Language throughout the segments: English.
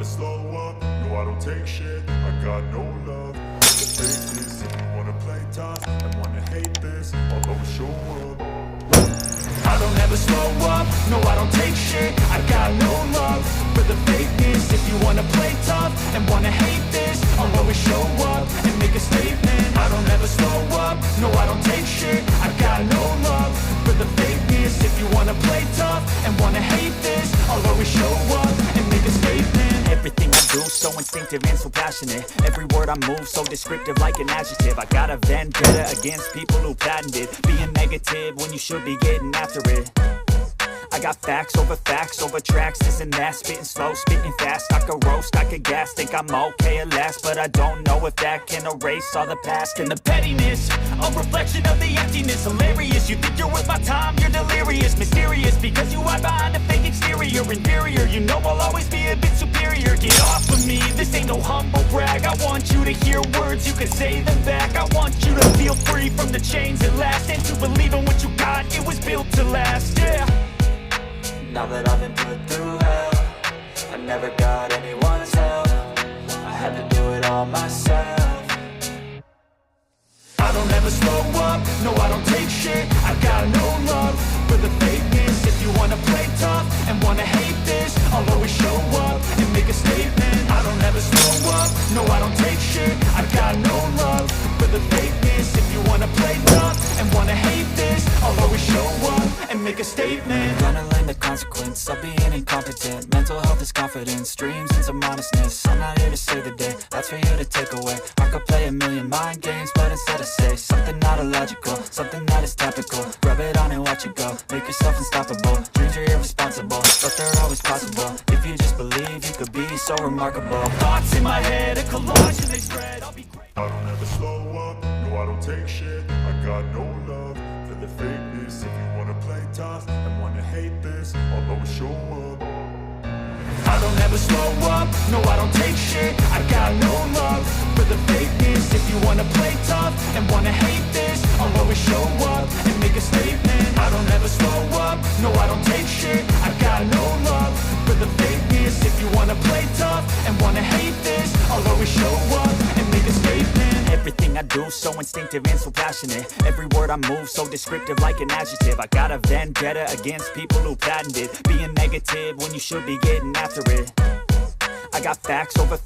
never slow up, no I don't take shit. I got no love for the fakeness. If you wanna play tough and wanna hate this, I'll always show up. I don't ever slow up, no I don't take shit. I got no love for the fakeness. If you wanna play tough and wanna hate this, I'll always show up and make a statement. I don't ever slow up, no I don't take shit. I got no love for the fakeness. If you wanna play tough and wanna hate this, I'll always show up and make a statement. Everything I do so instinctive and so passionate. Every word I move so descriptive like an adjective. I got a vendetta against people who patented being negative when you should be getting after it. I got facts over tracks, this and that. Spitting slow, spitting fast. I could roast, I could gas. Think I'm okay at last, but I don't know if that can erase all the past. And the pettiness, a reflection of the emptiness. Hilarious, you think you're worth my time, you're delirious. Mysterious, because you hide behind a fake exterior. Inferior, you know I'll always be a bit superior. Get off of me, this ain't no humble brag. I want you to hear words, you can say them back. I want you to feel free from the chains at last, and to believe in what you got, it was built to last, yeah. Now that I've been put through hell, I never got anyone's help. I had to do it all myself. I don't ever slow up, no I don't take shit. I got no love for the fakeness. If you wanna play tough and wanna hate this, I'll always show up and make a statement. I don't ever slow up, no I don't take shit. I got no love for the fakeness. If you wanna play tough and wanna hate this, I'll always show up and make a statement. Gonna learn the consequence of being incompetent. Mental health is confidence, dreams and some honestness. I'm not here to save the day, that's for you to take away. I could play a million mind games, but instead I say something not illogical, something that is topical. Rub it on and watch it go, make yourself unstoppable. Dreams are irresponsible, but they're always possible. If you just believe, you could be so remarkable. Thoughts in my head, a collage and they spread. I'll be great. I don't ever slow up, no I don't take shit. I got no love for the fakeness. If you wanna play tough and wanna hate this, I'll always show up. I don't ever slow up, no I don't take shit. I got no love for the fakeness. If you wanna play tough and wanna hate this, I'll always show up and make a statement. I don't ever slow up, no I don't take shit. I got no love for the fakeness. If you wanna play tough and wanna hate this, I'll always show up and make a statement. Everything I do so instinctive and so passionate. Every word I move so descriptive like an adjective. I got a vendetta against people who patented being negative when you should be getting after it. I got facts over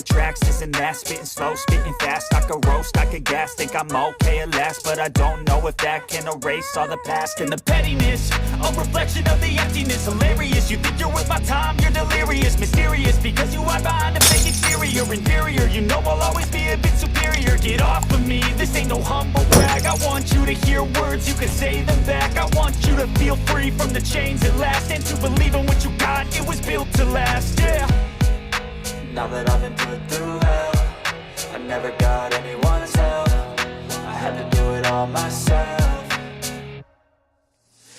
tracks, this and that. Spitting slow, spitting fast. I could roast, I could gas. Think I'm okay at last, but I don't know if that can erase all the past. And the pettiness, a reflection of the emptiness. Hilarious, you think you're worth my time, you're delirious. Mysterious, because you hide behind a fake exterior. Inferior, you know I'll always be a bit superior. Get off of me, this ain't no humble brag. I want you to hear words, you can say them back. I want you to feel free from the chains at last, and to believe in what you got, it was built to last, yeah. Now that I've been put through hell, I never got anyone's help. I had to do it all myself.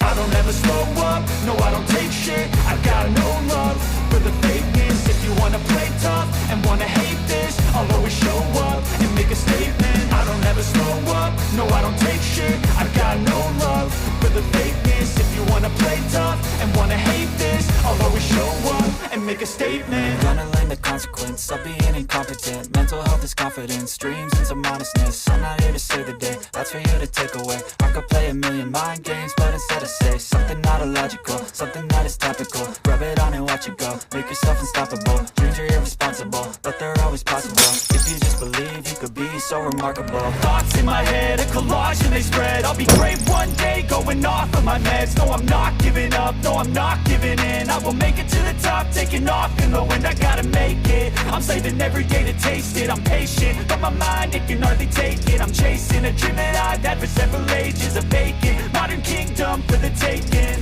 I don't ever slow up, no I don't take shit. I got no love for the fakeness. If you wanna play tough and wanna hate this, I'll always show up and make a statement. I don't ever slow up, no I don't take shit. I got no love for the fakeness. If you wanna play tough and wanna hate this, I'll always show up and make a statement. Gonna learn the consequence of being incompetent. Mental health is confidence, dreams and some honestness. I'm not here to save the day, that's for you to take away. I could play a million mind games, but instead I say something not illogical, something that is topical. Rub it on and watch it go, make yourself unstoppable. Dreams are irresponsible, but they're always possible. If you just believe, you could be so remarkable. Thoughts in my head, a collage and they spread. I'll be great one day, going off of my meds. No I'm not giving up, no I'm not giving in. I will make it to the top, taking off in the wind. I gotta make it, I'm saving every day to taste it. I'm patient, but my mind, it can hardly take it. I'm chasing a dream that I've had for several ages. A vacant, modern kingdom for the taking.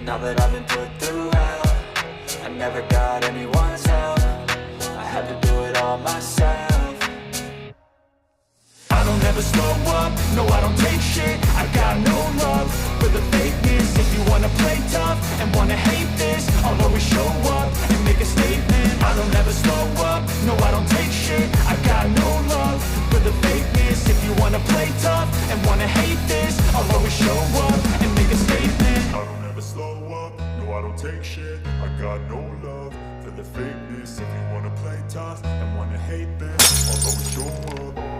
Now that I've been put through hell, I never got anyone's help. I had to do it all myself. I don't ever slow up, no I don't take shit. I got no love for the fakeness. If you wanna play tough and wanna hate this, I'll always show up and make a statement. I don't ever slow up, no I don't take shit. I got no love for the fakeness. If you wanna play tough and wanna hate this, I'll always show up and make a statement. I don't ever slow up, no I don't take shit. I got no love for the fakeness. this. If you wanna play tough and wanna hate this, I'll always show up.